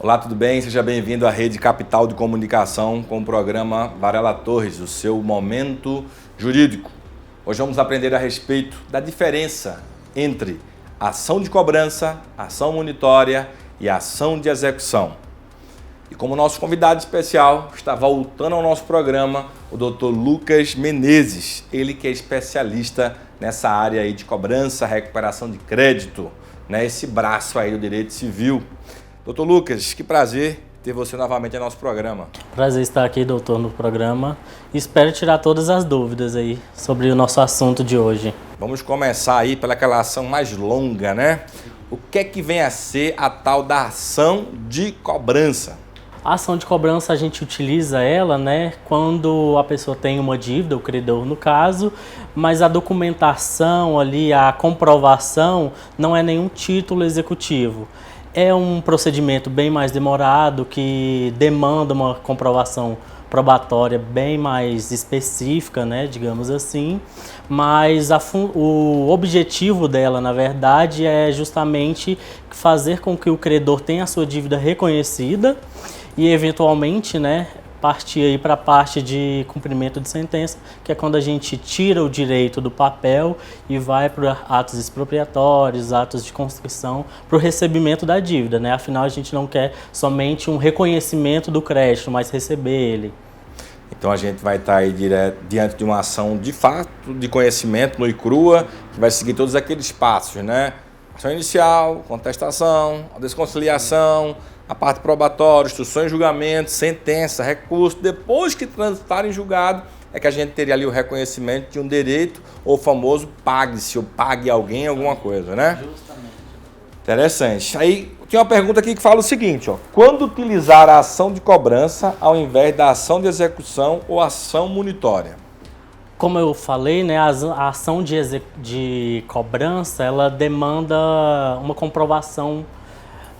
Olá, tudo bem? Seja bem-vindo à Rede Capital de Comunicação com o programa Varela Torres, o seu momento jurídico. Hoje vamos aprender a respeito da diferença entre ação de cobrança, ação monitória e ação de execução. E como nosso convidado especial está voltando ao nosso programa, o Dr. Lucas Menezes, ele que é especialista nessa área aí de cobrança, recuperação de crédito, né? Esse braço aí do direito civil. Doutor Lucas, que prazer ter você novamente no nosso programa. Prazer estar aqui, doutor, no programa. Espero tirar todas as dúvidas aí sobre o nosso assunto de hoje. Vamos começar aí pelaquela ação mais longa, né? O que é que vem a ser a tal da ação de cobrança? A ação de cobrança a gente utiliza ela, né, quando a pessoa tem uma dívida, o credor no caso, mas a documentação ali, a comprovação não é nenhum título executivo. É um procedimento bem mais demorado, que demanda uma comprovação probatória bem mais específica, né, digamos assim, mas o objetivo dela, na verdade, é justamente fazer com que o credor tenha a sua dívida reconhecida e, eventualmente, né, partir aí para a parte de cumprimento de sentença, que é quando a gente tira o direito do papel e vai para atos expropriatórios, atos de constrição, para o recebimento da dívida, né? Afinal, a gente não quer somente um reconhecimento do crédito, mas receber ele. Então a gente vai estar aí diante de uma ação de fato, de conhecimento, nua e crua, que vai seguir todos aqueles passos, né? Ação inicial, contestação, desconciliação, a parte probatória, instrução em julgamento, sentença, recurso. Depois que transitar em julgado, é que a gente teria ali o reconhecimento de um direito, ou o famoso pague-se, ou pague alguém alguma coisa, né? Justamente. Interessante. Aí tem uma pergunta aqui que fala o seguinte, ó: quando utilizar a ação de cobrança ao invés da ação de execução ou ação monitória? Como eu falei, né, a ação de cobrança, ela demanda uma comprovação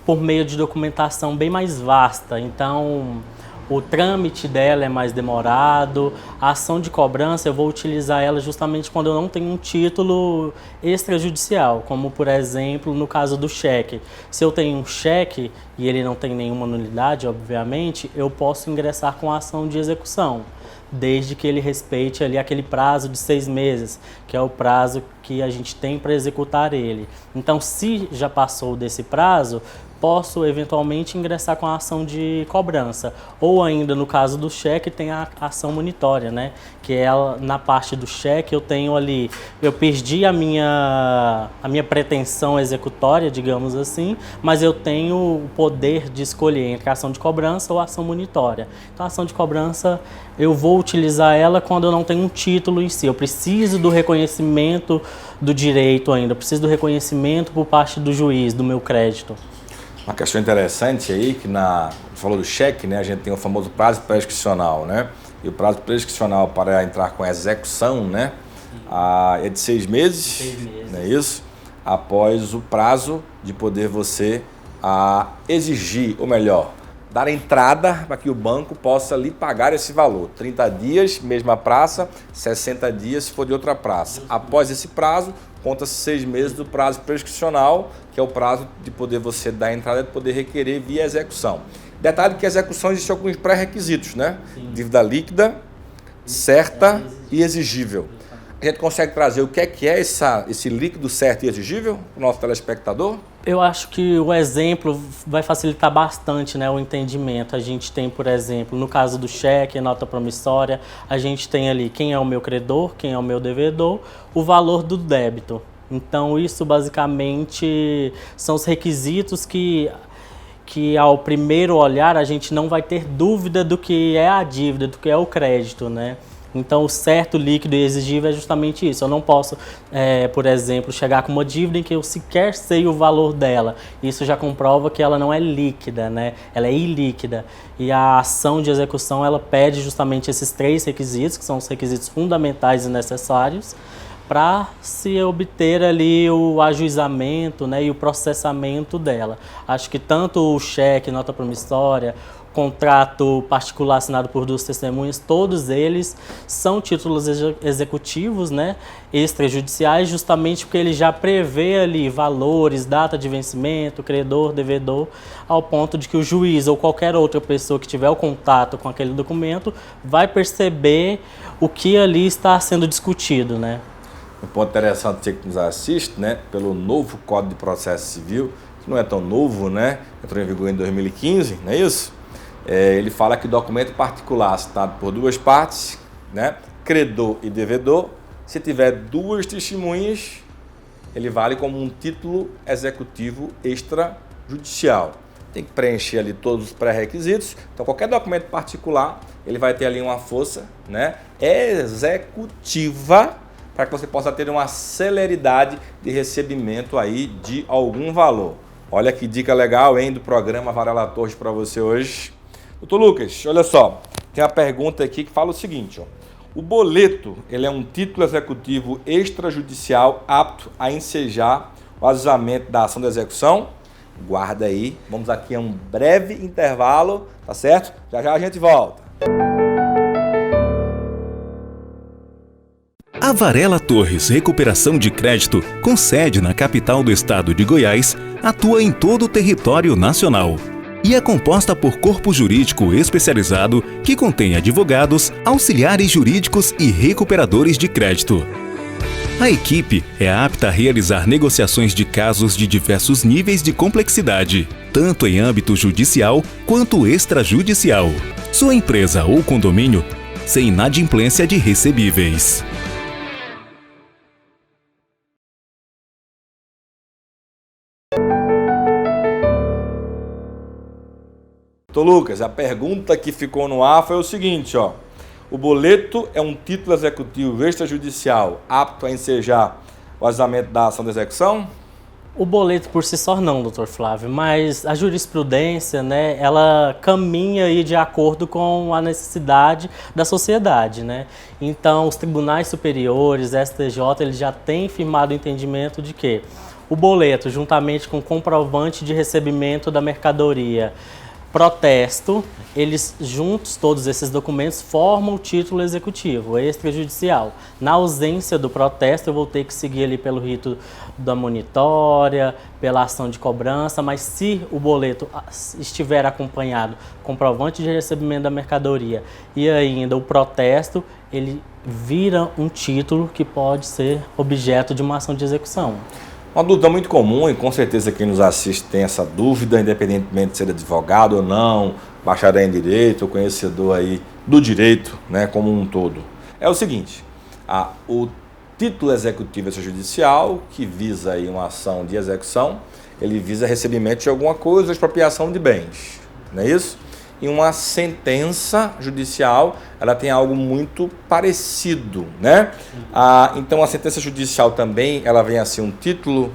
por meio de documentação bem mais vasta. Então, o trâmite dela é mais demorado. A ação de cobrança, eu vou utilizar ela justamente quando eu não tenho um título extrajudicial, como, por exemplo, no caso do cheque. Se eu tenho um cheque e ele não tem nenhuma nulidade, obviamente, eu posso ingressar com a ação de execução, desde que ele respeite ali aquele prazo de 6 meses, que é o prazo que a gente tem para executar ele. Então, se já passou desse prazo, posso eventualmente ingressar com a ação de cobrança. Ou ainda, no caso do cheque, tem a ação monitória, né? Que é na parte do cheque eu tenho ali, eu perdi a minha pretensão executória, digamos assim, mas eu tenho o poder de escolher entre a ação de cobrança ou a ação monitória. Então, a ação de cobrança, eu vou utilizar ela quando eu não tenho um título em si. Eu preciso do reconhecimento do direito ainda, eu preciso do reconhecimento por parte do juiz, do meu crédito. Uma questão interessante aí, que falou do cheque, né? A gente tem o famoso prazo prescricional, né? E o prazo prescricional para entrar com a execução, né? É de 6 meses, 6 meses, não é isso? Após o prazo de poder você exigir, ou melhor, dar entrada para que o banco possa lhe pagar esse valor. 30 dias, mesma praça, 60 dias se for de outra praça. Após esse prazo, conta-se 6 meses do prazo prescricional, que é o prazo de poder você dar entrada e de poder requerer via execução. Detalhe que a execução existe alguns pré-requisitos, né? Sim. Dívida líquida, certa e exigível. A gente consegue trazer o que é esse líquido certo e exigível para o nosso telespectador? Eu acho que o exemplo vai facilitar bastante, né, o entendimento. A gente tem, por exemplo, no caso do cheque, nota promissória, a gente tem ali quem é o meu credor, quem é o meu devedor, o valor do débito. Então, isso basicamente são os requisitos que ao primeiro olhar a gente não vai ter dúvida do que é a dívida, do que é o crédito, né? Então, o certo, líquido e exigível é justamente isso. Eu não posso, por exemplo, chegar com uma dívida em que eu sequer sei o valor dela. Isso já comprova que ela não é líquida, né? Ela é ilíquida. E a ação de execução, ela pede justamente esses 3 requisitos, que são os requisitos fundamentais e necessários, para se obter ali o ajuizamento, né, e o processamento dela. Acho que tanto o cheque, nota promissória, contrato particular assinado por duas testemunhas, todos eles são títulos executivos, né, extrajudiciais, justamente porque ele já prevê ali valores, data de vencimento, credor, devedor, ao ponto de que o juiz ou qualquer outra pessoa que tiver o contato com aquele documento vai perceber o que ali está sendo discutido, né. Um ponto interessante, você que nos assiste, né, pelo novo Código de Processo Civil, que não é tão novo, né, entrou em vigor em 2015, não é isso? Ele fala que documento particular assinado por duas partes, né, credor e devedor, se tiver duas testemunhas, ele vale como um título executivo extrajudicial. Tem que preencher ali todos os pré-requisitos. Então, qualquer documento particular, ele vai ter ali uma força, né, executiva, para que você possa ter uma celeridade de recebimento aí de algum valor. Olha que dica legal, hein, do programa Varela Torres para você hoje. Doutor Lucas, olha só, tem uma pergunta aqui que fala o seguinte, ó. O boleto, ele é um título executivo extrajudicial apto a ensejar o ajuizamento da ação de execução? Guarda aí, vamos aqui a um breve intervalo, tá certo? Já já a gente volta. A Varela Torres Recuperação de Crédito, com sede na capital do estado de Goiás, atua em todo o território nacional e é composta por corpo jurídico especializado que contém advogados, auxiliares jurídicos e recuperadores de crédito. A equipe é apta a realizar negociações de casos de diversos níveis de complexidade, tanto em âmbito judicial quanto extrajudicial. Sua empresa ou condomínio sem inadimplência de recebíveis. Doutor Lucas, a pergunta que ficou no ar foi o seguinte, ó. O boleto é um título executivo extrajudicial apto a ensejar o ajuizamento da ação de execução? O boleto por si só não, doutor Flávio, mas a jurisprudência, né, ela caminha aí de acordo com a necessidade da sociedade, né? Então, os tribunais superiores, STJ, eles já têm firmado o entendimento de que o boleto, juntamente com o comprovante de recebimento da mercadoria, protesto, eles juntos, todos esses documentos, formam o título executivo extrajudicial. Na ausência do protesto, eu vou ter que seguir ali pelo rito da monitória, pela ação de cobrança, mas se o boleto estiver acompanhado comprovante de recebimento da mercadoria e ainda o protesto, ele vira um título que pode ser objeto de uma ação de execução. Uma dúvida muito comum, e com certeza quem nos assiste tem essa dúvida, independentemente de ser advogado ou não, bacharel em direito, ou conhecedor aí do direito, né, como um todo. É o seguinte, o título executivo extrajudicial, que visa aí uma ação de execução, ele visa recebimento de alguma coisa, expropriação de bens, não é isso? E uma sentença judicial, ela tem algo muito parecido, né? Então a sentença judicial também, ela vem assim um título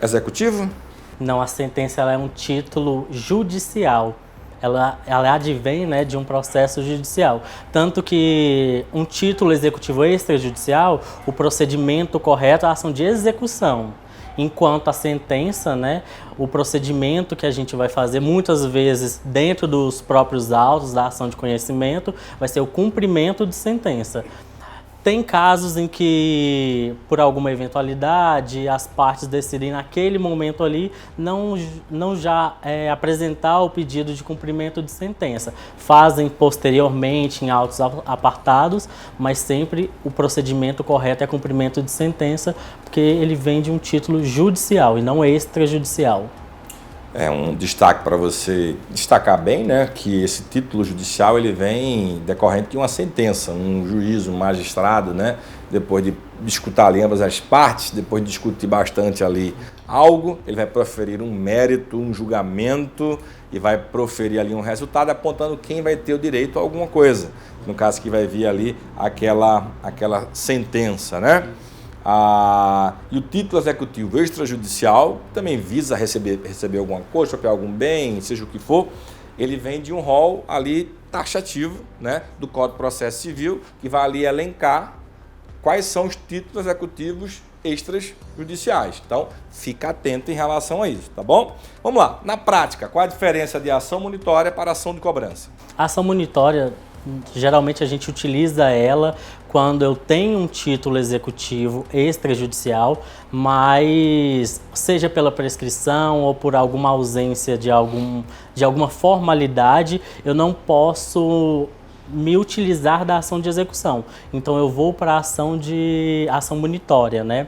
executivo? Não, a sentença ela é um título judicial. Ela advém, né, de um processo judicial. Tanto que um título executivo extrajudicial, o procedimento correto é a ação de execução. Enquanto a sentença, né, o procedimento que a gente vai fazer, muitas vezes dentro dos próprios autos da ação de conhecimento, vai ser o cumprimento de sentença. Tem casos em que, por alguma eventualidade, as partes decidem naquele momento ali não já apresentar o pedido de cumprimento de sentença. Fazem posteriormente em autos apartados, mas sempre o procedimento correto é cumprimento de sentença, porque ele vem de um título judicial e não extrajudicial. É um destaque para você destacar bem, né, que esse título judicial ele vem decorrente de uma sentença, um juiz, um magistrado, né, depois de escutar ali ambas as partes, depois de discutir bastante ali algo, ele vai proferir um mérito, um julgamento e vai proferir ali um resultado apontando quem vai ter o direito a alguma coisa. No caso que vai vir ali aquela sentença, né? E o título executivo extrajudicial também visa receber alguma coisa, expropriar algum bem, seja o que for. Ele vem de um rol ali taxativo, né, do Código de Processo Civil, que vai ali elencar quais são os títulos executivos extrajudiciais. Então, fica atento em relação a isso, tá bom? Vamos lá. Na prática, qual a diferença de ação monitória para ação de cobrança? A ação monitória, geralmente a gente utiliza ela quando eu tenho um título executivo extrajudicial, mas seja pela prescrição ou por alguma ausência de alguma formalidade, eu não posso me utilizar da ação de execução. Então eu vou para a ação monitória, né?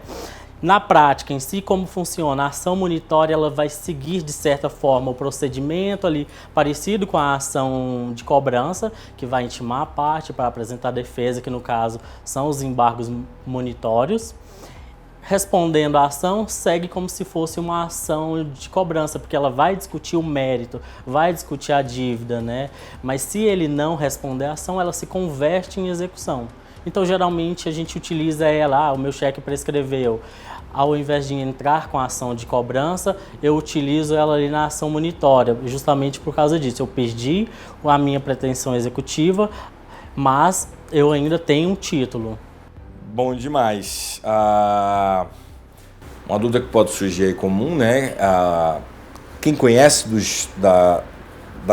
Na prática em si, como funciona? A ação monitória ela vai seguir, de certa forma, o procedimento ali parecido com a ação de cobrança, que vai intimar a parte para apresentar a defesa, que no caso são os embargos monitórios. Respondendo à ação, segue como se fosse uma ação de cobrança, porque ela vai discutir o mérito, vai discutir a dívida, né? Mas se ele não responder à ação, ela se converte em execução. Então, geralmente, a gente utiliza ela, o meu cheque prescreveu. Ao invés de entrar com a ação de cobrança, eu utilizo ela ali na ação monitória, justamente por causa disso. Eu perdi a minha pretensão executiva, mas eu ainda tenho um título. Bom demais. Uma dúvida que pode surgir aí comum, né? Quem conhece da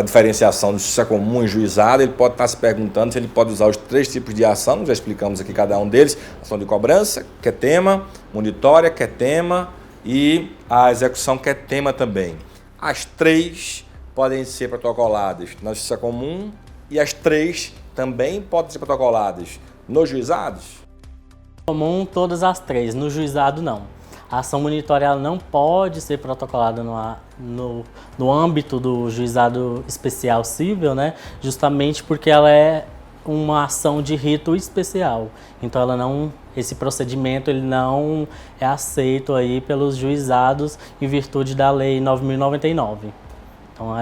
diferenciação de justiça comum e juizado, ele pode estar se perguntando se ele pode usar os 3 tipos de ação, já explicamos aqui cada um deles: ação de cobrança, que é tema, monitória, que é tema, e a execução, que é tema também. As 3 podem ser protocoladas na justiça comum e as 3 também podem ser protocoladas nos juizados? Comum, todas as 3, no juizado não. A ação monitória ela não pode ser protocolada no âmbito do juizado especial civil, né? Justamente porque ela é uma ação de rito especial. Então esse procedimento ele não é aceito aí pelos juizados em virtude da Lei 9.099. Então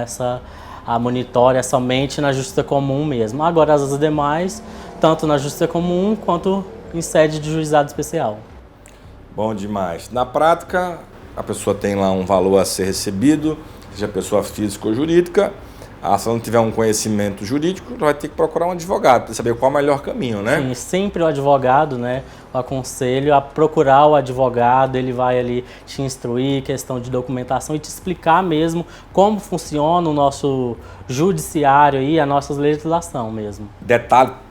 a monitória é somente na justiça comum mesmo. Agora as demais, tanto na justiça comum quanto em sede de juizado especial. Bom demais. Na prática, a pessoa tem lá um valor a ser recebido, seja pessoa física ou jurídica. Se não tiver um conhecimento jurídico, vai ter que procurar um advogado para saber qual é o melhor caminho, né? Sim, sempre o advogado, né? Eu aconselho a procurar o advogado, ele vai ali te instruir, questão de documentação, e te explicar mesmo como funciona o nosso judiciário e a nossa legislação mesmo.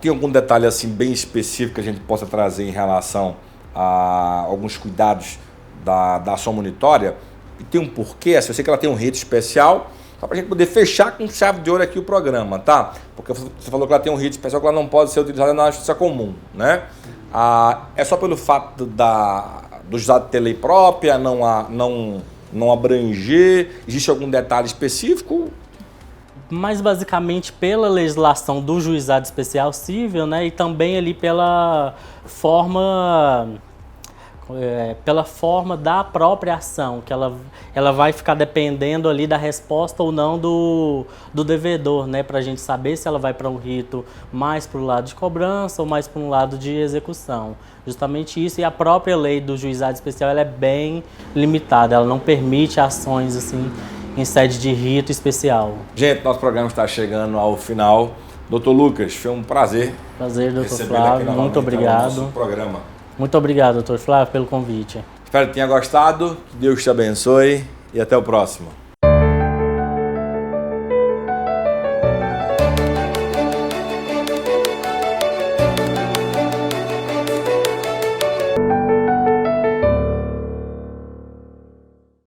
Tem algum detalhe assim bem específico que a gente possa trazer em relação a alguns cuidados da ação monitória? E tem um porquê, eu sei que ela tem um rito especial, só para a gente poder fechar com chave de ouro aqui o programa, tá? Porque você falou que ela tem um rito especial que ela não pode ser utilizada na justiça comum, né? É só pelo fato do juizado ter lei própria, não abranger? Existe algum detalhe específico? Mas basicamente pela legislação do juizado especial civil, né? E também ali pela forma da própria ação, que ela vai ficar dependendo ali da resposta ou não do devedor, né? Para a gente saber se ela vai para um rito mais para o lado de cobrança ou mais para um lado de execução. Justamente isso, e a própria lei do juizado especial ela é bem limitada, ela não permite ações assim em sede de rito especial. Gente, nosso programa está chegando ao final. Doutor Lucas, foi um prazer. Prazer, doutor Flávio, muito obrigado. No nosso programa. Muito obrigado, doutor Flávio, pelo convite. Espero que tenha gostado, que Deus te abençoe e até o próximo.